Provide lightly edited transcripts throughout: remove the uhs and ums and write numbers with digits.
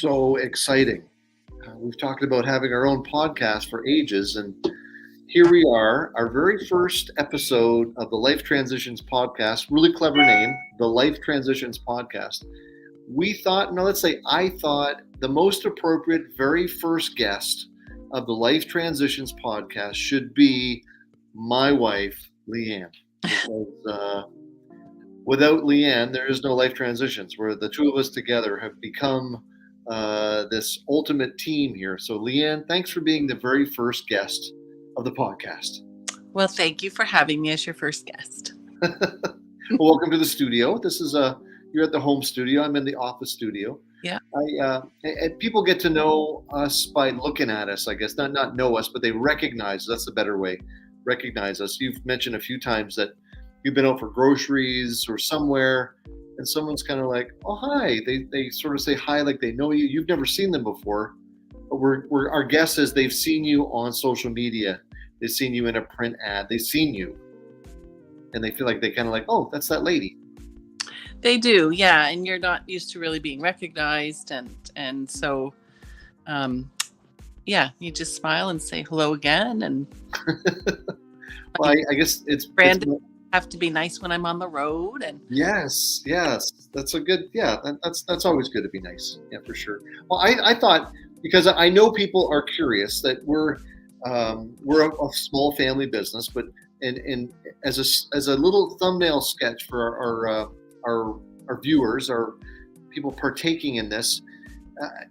so exciting. We've talked about having our own podcast for ages, and here we are, our very first episode of the Life Transitions podcast. Really clever name, the Life Transitions podcast. We thought, no, let's say I thought the most appropriate very first guest of the Life Transitions podcast should be my wife, Leanne. Because without Leanne, there is no Life Transitions, where the two of us together have become this ultimate team here. So, Leanne, thanks for being the very first guest of the podcast. Well, thank you for having me as your first guest. Well, welcome to the studio. This is you're at the home studio. I'm in the office studio. Yeah. And people get to know us by looking at us, I guess. Not know us, but they recognize. That's the better way. Recognize us. You've mentioned a few times that you've been out for groceries or somewhere, and someone's kind of like, "Oh, hi." They sort of say hi like they know you. You've never seen them before, but our guess is they've seen you on social media. They've seen you in a print ad. They've seen you, and they feel like they kind of like, "Oh, that's that lady." They do, yeah. And you're not used to really being recognized, and so, yeah, you just smile and say hello again. And well, I guess it's Brandon. Have to be nice when I'm on the road, and yes, that's a good, that's always good to be nice, for sure. Well, I thought, because I know people are curious, that we're a small family business, but and as a little thumbnail sketch for our viewers, our people partaking in this,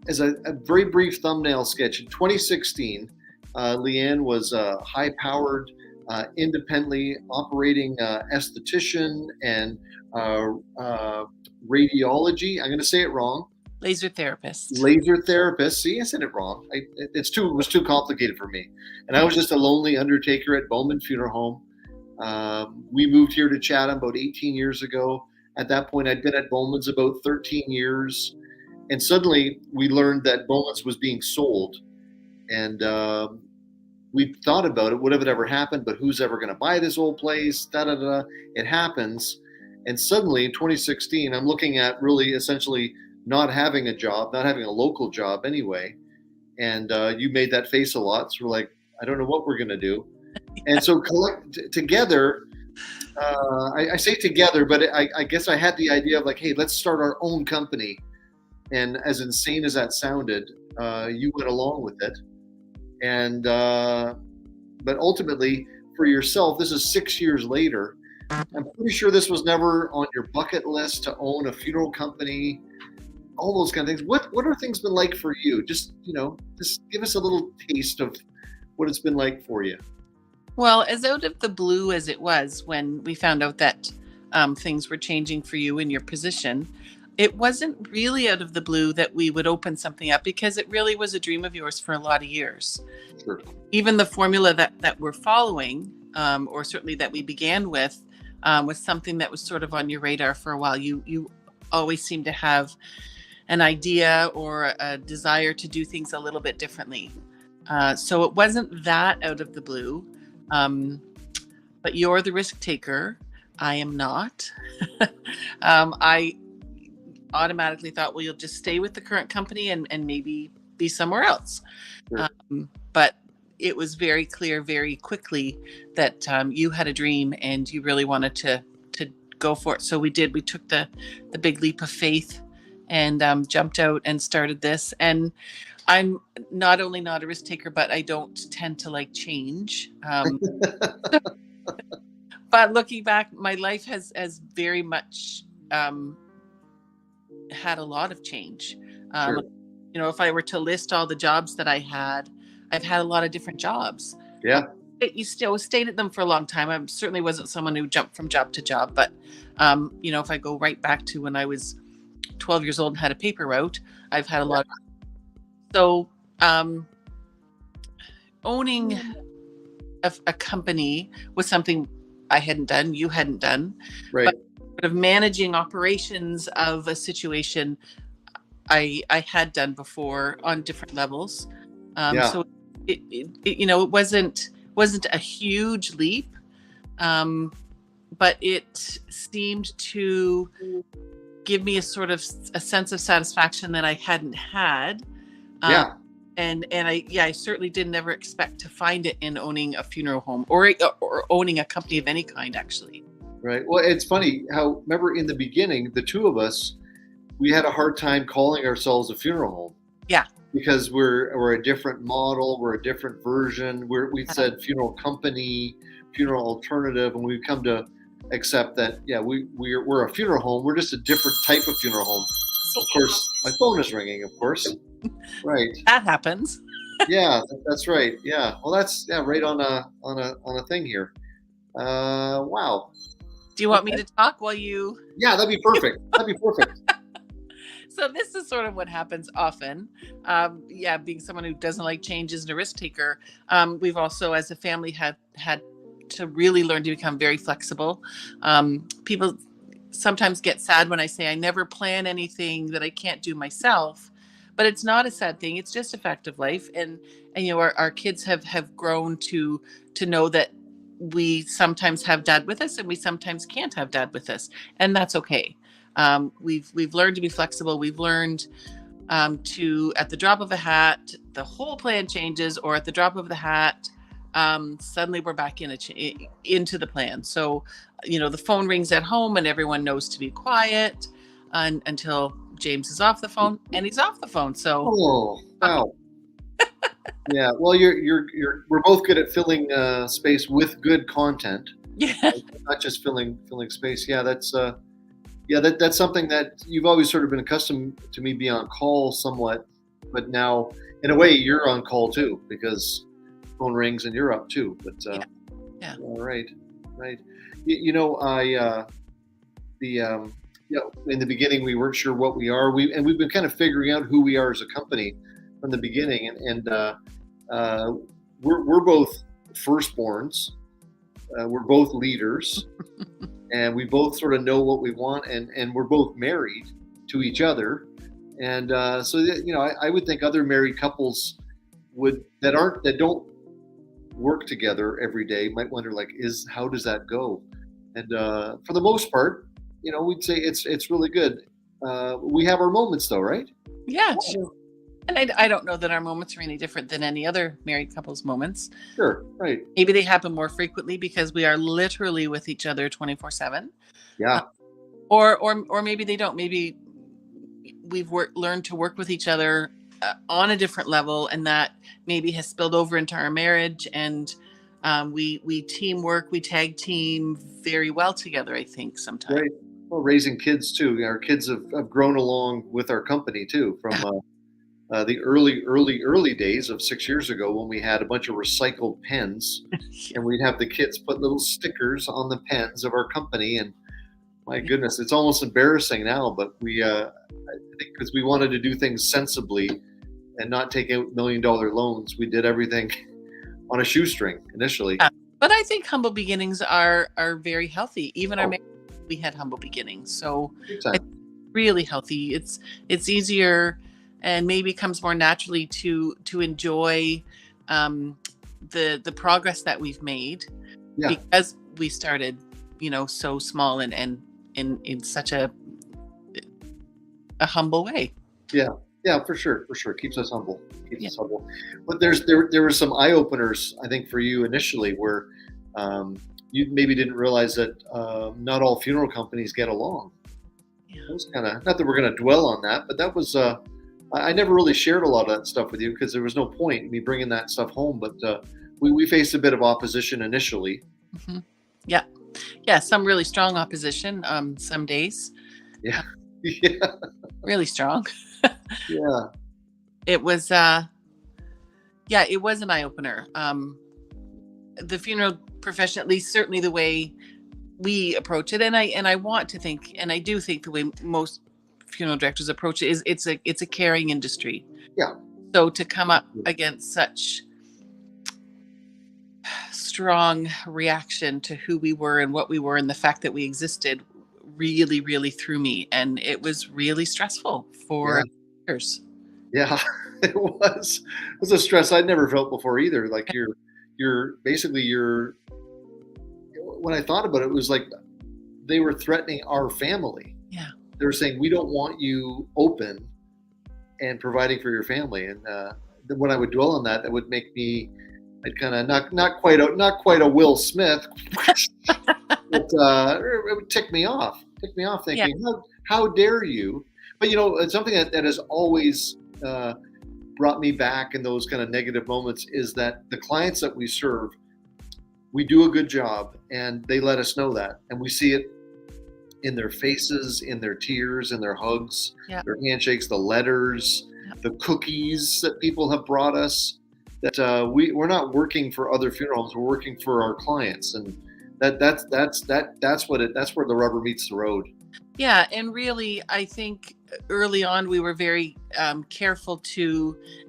as a very brief thumbnail sketch. In 2016, Leanne was a high-powered, independently operating esthetician and radiology. I'm going to say it wrong. Laser therapist. See, I said it wrong. It was too complicated for me. And I was just a lonely undertaker at Bowman Funeral Home. We moved here to Chatham about 18 years ago. At that point, I'd been at Bowman's about 13 years. And suddenly we learned that Bowman's was being sold. And we thought about it, would have it ever happened, but who's ever going to buy this old place? It happens. And suddenly in 2016, I'm looking at really essentially not having a job, not having a local job anyway. And you made that face a lot. So we're like, I don't know what we're going to do. And so together, I say together, but I guess I had the idea of like, hey, let's start our own company. And as insane as that sounded, you went along with it. And but ultimately, for yourself, this is 6 years later. I'm pretty sure this was never on your bucket list to own a funeral company, all those kind of things. What are things been like for you? Just give us a little taste of what it's been like for you. Well, as out of the blue as it was when we found out that things were changing for you in your position, it wasn't really out of the blue that we would open something up, because it really was a dream of yours for a lot of years. Sure. Even the formula that we're following, or certainly that we began with, was something that was sort of on your radar for a while. You always seem to have an idea or a desire to do things a little bit differently. So it wasn't that out of the blue. But you're the risk taker. I am not. I automatically thought, well, you'll just stay with the current company and maybe be somewhere else. Sure. But it was very clear very quickly that you had a dream and you really wanted to go for it. So we did. We took the big leap of faith and jumped out and started this. And I'm not only not a risk taker, but I don't tend to like change. But looking back, my life has very much had a lot of change. Sure. If I were to list all the jobs that I've had a lot of different jobs. Yeah. You still stayed at them for a long time. I certainly wasn't someone who jumped from job to job, but if I go right back to when I was 12 years old and had a paper route, I've had a lot. So owning a company was something I hadn't done, you hadn't done. Right. But sort of managing operations of a situation I had done before on different levels. So it wasn't a huge leap, but it seemed to give me a sort of a sense of satisfaction that I hadn't had. Yeah. And I certainly didn't ever expect to find it in owning a funeral home or owning a company of any kind, actually. Right. Well, it's funny how, remember in the beginning, the two of us, we had a hard time calling ourselves a funeral home. Yeah. Because we're a different model, we're a different version. We said funeral company, funeral alternative, and we've come to accept that, yeah, we're a funeral home. We're just a different type of funeral home. Of course, my phone is ringing, of course. Right. That happens. Yeah, that's right. Yeah. Well, that's right on a thing here. Wow. Do you want me to talk while you? Yeah, that'd be perfect. That'd be perfect. So this is sort of what happens often. Being someone who doesn't like changes and a risk taker, we've also, as a family, had to really learn to become very flexible. People sometimes get sad when I say I never plan anything that I can't do myself, but it's not a sad thing. It's just a fact of life, and our kids have grown to know that we sometimes have dad with us and we sometimes can't have dad with us, and that's okay. We've learned to be flexible. We've learned to, at the drop of a hat, the whole plan changes, or at the drop of the hat, suddenly we're back into the plan. So, the phone rings at home and everyone knows to be quiet until James is off the phone, and he's off the phone. So, oh wow, yeah. Well, we're both good at filling space with good content. Yeah, not just filling space. Yeah, that's something that you've always sort of been accustomed to me being on call somewhat, but now in a way you're on call too, because phone rings and you're up too. But yeah. All right. In the beginning we weren't sure what we are. We've been kind of figuring out who we are as a company from the beginning, and we're both firstborns. We're both leaders. And we both sort of know what we want, and we're both married to each other. And so I would think other married couples that don't work together every day might wonder, like, how does that go? And for the most part, we'd say it's really good. We have our moments though, right? Yeah, sure. And I don't know that our moments are any different than any other married couple's moments. Sure, right. Maybe they happen more frequently because we are literally with each other 24/7. Yeah. Or maybe they don't. Maybe we've learned to work with each other on a different level, and that maybe has spilled over into our marriage. And we teamwork, we tag team very well together, I think, sometimes. Right. Well, raising kids too. Our kids have grown along with our company too, from the early days of 6 years ago, when we had a bunch of recycled pens and we'd have the kids put little stickers on the pens of our company. And my goodness, it's almost embarrassing now, but I think because we wanted to do things sensibly and not take out $1 million loans, we did everything on a shoestring initially. But I think humble beginnings are very healthy. Even our marriage, we had humble beginnings. So it's really healthy. It's easier and maybe comes more naturally to enjoy the progress that we've made, because we started, so small and in such a humble way. Yeah, for sure. Keeps us humble. Us humble. But there were some eye openers, I think, for you initially, where you maybe didn't realize that not all funeral companies get along. Yeah. It was kind of, not that we're going to dwell on that, but that was. I never really shared a lot of that stuff with you because there was no point in me bringing that stuff home. But we faced a bit of opposition initially. Mm-hmm. Yeah, some really strong opposition. Some days. Yeah. Really strong. Yeah. It was. It was an eye opener. The funeral profession, at least certainly the way we approach it, and I want to think, and I do think the way most funeral directors approach it is it's a caring industry. Yeah. So to come up against such strong reaction to who we were and what we were and the fact that we existed really, really threw me, and it was really stressful for years. Yeah, it was a stress I'd never felt before either. Like you're basically when I thought about it, it was like they were threatening our family. Yeah. they were saying, we don't want you open and providing for your family. And when I would dwell on that, that would make me, I'd kind of not quite a Will Smith, but it would tick me off, thinking, how dare you? But it's something that has always brought me back in those kind of negative moments is that the clients that we serve, we do a good job, and they let us know that, and we see it in their faces, in their tears, in their hugs, their handshakes, the letters, the cookies that people have brought us. That we're not working for other funeral homes; we're working for our clients, and that's where the rubber meets the road. Yeah, and really, I think early on we were very careful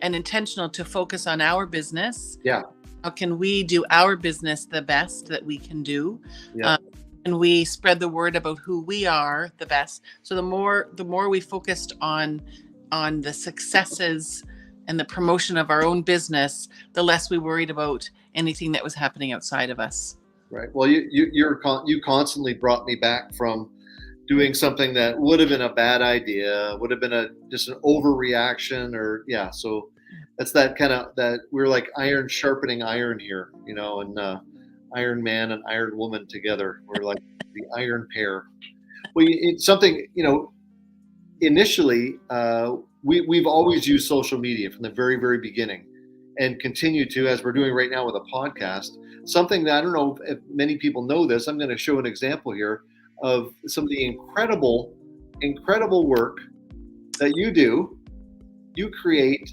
and intentional to focus on our business. Yeah. How can we do our business the best that we can do? Yeah. And we spread the word about who we are the best. So the more we focused on the successes and the promotion of our own business, the less we worried about anything that was happening outside of us. Right. Well, you constantly brought me back from doing something that would have been a bad idea, would have been just an overreaction, or So that's that kind of that we're like iron sharpening iron here, and Iron Man and Iron Woman together. We're like the iron pair. It's something, initially, we've always used social media from the very, very beginning, and continue to, as we're doing right now with a podcast. Something that I don't know if many people know this. I'm going to show an example here of some of the incredible work that you do. You create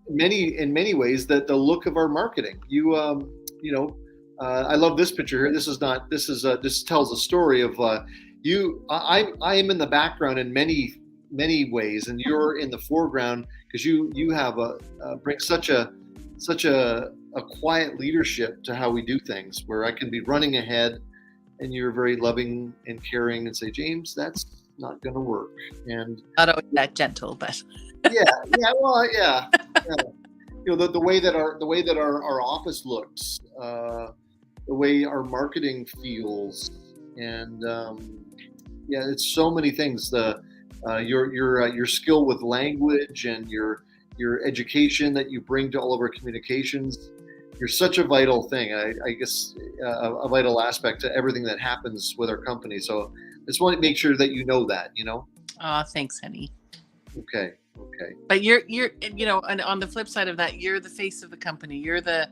in many ways that the look of our marketing. I love this picture here. This tells a story of you. I am in the background in many ways, and you're in the foreground because you have bring such a quiet leadership to how we do things, where I can be running ahead and you're very loving and caring and say, James, that's not going to work. And not always that gentle, but yeah. The way that our office looks, the way our marketing feels, and it's so many things. Your skill with language and your education that you bring to all of our communications. You're such a vital thing. I guess a vital aspect to everything that happens with our company. So I just want to make sure that you know that. Oh, thanks, honey. Okay. But you're and on the flip side of that, you're the face of the company. You're the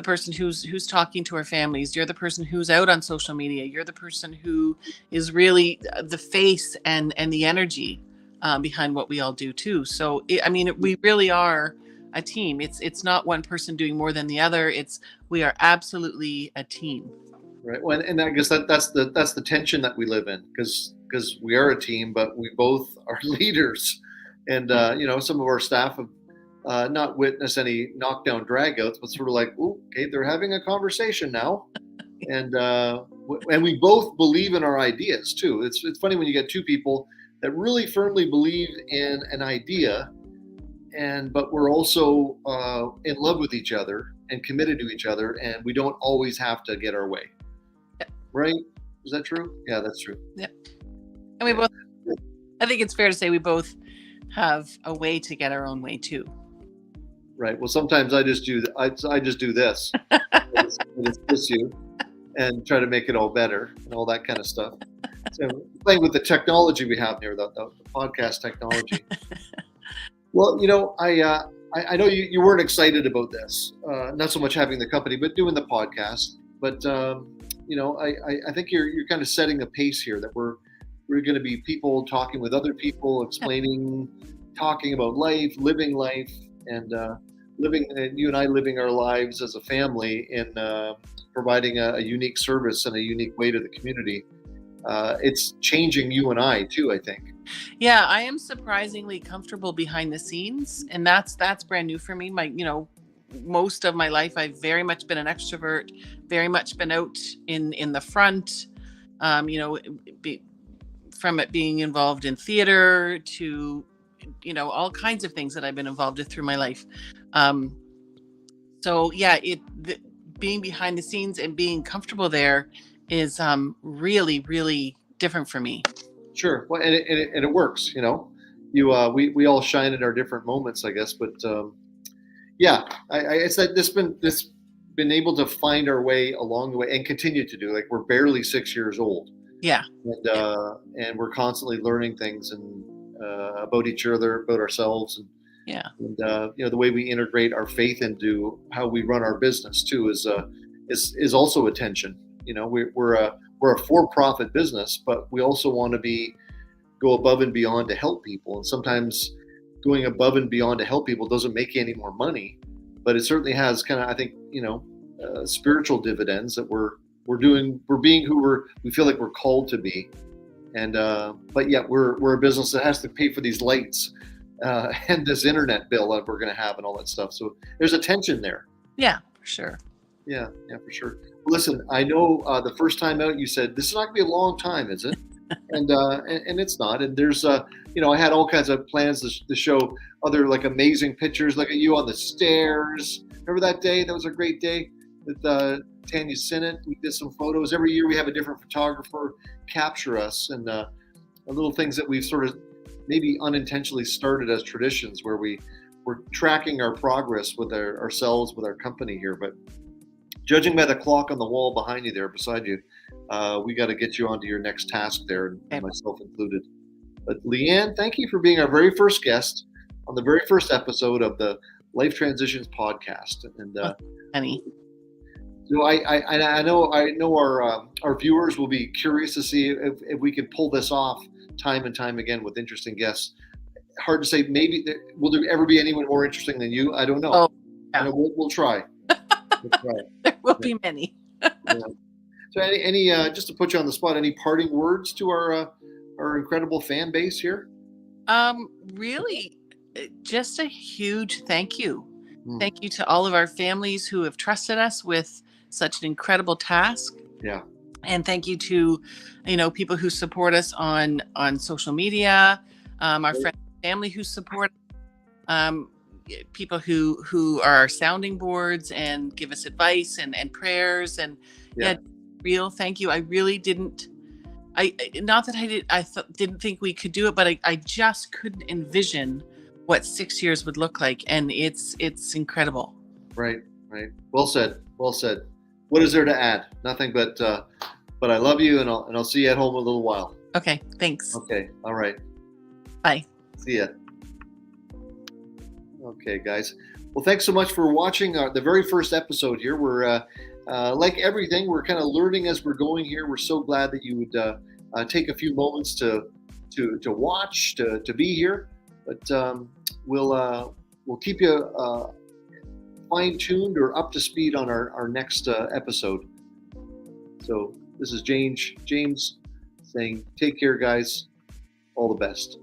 person who's talking to our families. You're the person who's out on social media. You're the person who is really the face and the energy behind what we all do too. So we really are a team. It's not one person doing more than the other. We are absolutely a team. Right. Well, and I guess that's the tension that we live in, because we are a team, but we both are leaders. And some of our staff have not witnessed any knockdown dragouts, but sort of like, okay, they're having a conversation now, and we both believe in our ideas too. It's funny when you get two people that really firmly believe in an idea, but we're also in love with each other and committed to each other, and we don't always have to get our way. Yep. Right? Is that true? Yeah, that's true. Yep. And we both. I think it's fair to say we both have a way to get our own way too. Right. Well, sometimes I just do this. I just kiss you and try to make it all better and all that kind of stuff. So playing with the technology we have here, the podcast technology. Well, I know you weren't excited about this, not so much having the company, but doing the podcast. But I think you're kind of setting a pace here, that we're going to be people talking with other people, explaining, talking about life, living life, and you and I living our lives as a family in providing a unique service and a unique way to the community. It's changing you and I too, I think. Yeah, I am surprisingly comfortable behind the scenes, and that's brand new for me. Most of my life, I've very much been an extrovert, very much been out in the front. From it being involved in theater to, all kinds of things that I've been involved with through my life. Being behind the scenes and being comfortable there is really, really different for me. Sure. Well, and it works. We all shine at our different moments, I guess. But yeah, it's that this been able to find our way along the way and continue to do. Like, we're barely 6 years old, Yeah. and we're constantly learning things and about each other, about ourselves, Yeah. and the way we integrate our faith into how we run our business too is also attention. We're a for-profit business, but we also want to go above and beyond to help people. And sometimes going above and beyond to help people doesn't make you any more money, but it certainly has kind of, I think, spiritual dividends that we're being who we feel like we're called to be. And but yet we're a business that has to pay for these lights and this internet bill that we're going to have and all that stuff. So there's a tension there. Yeah, for sure. Yeah, for sure. Well, listen, I know the first time out you said this is not going to be a long time, is it? and it's not. And there's I had all kinds of plans to show other like amazing pictures, like you on the stairs. Remember that day? That was a great day with Tanya Sinnott. We did some photos. Every year we have a different photographer capture us, and little things that we've sort of maybe unintentionally started as traditions where we're tracking our progress with ourselves, with our company here. But judging by the clock on the wall behind you there, beside you, we got to get you onto your next task there, and myself included. But Leanne, thank you for being our very first guest on the very first episode of the Life Transitions podcast. And Honey. So I know our viewers will be curious to see if we can pull this off time and time again with interesting guests. Hard to say. Maybe will there ever be anyone more interesting than you? I don't know. Oh, yeah. We'll try. There will be many. Yeah. So any just to put you on the spot, any parting words to our incredible fan base here? Really, just a huge thank you. Thank you to all of our families who have trusted us with such an incredible task. Yeah. And thank you to, people who support us on social media, our friends and family who support, people who are our sounding boards and give us advice and prayers. And real thank you. I really didn't, not that I didn't think we could do it, but I just couldn't envision what 6 years would look like. And it's incredible. Right. Well said. What is there to add? Nothing but I love you, and I'll see you at home in a little while. Okay. Thanks. Okay. All right. Bye. See ya. Okay, guys. Well, thanks so much for watching the very first episode here. We're like everything, we're kind of learning as we're going here. We're so glad that you would take a few moments to watch, to be here. But we'll keep you fine-tuned or up to speed on our next episode. So this is James saying, take care, guys. All the best.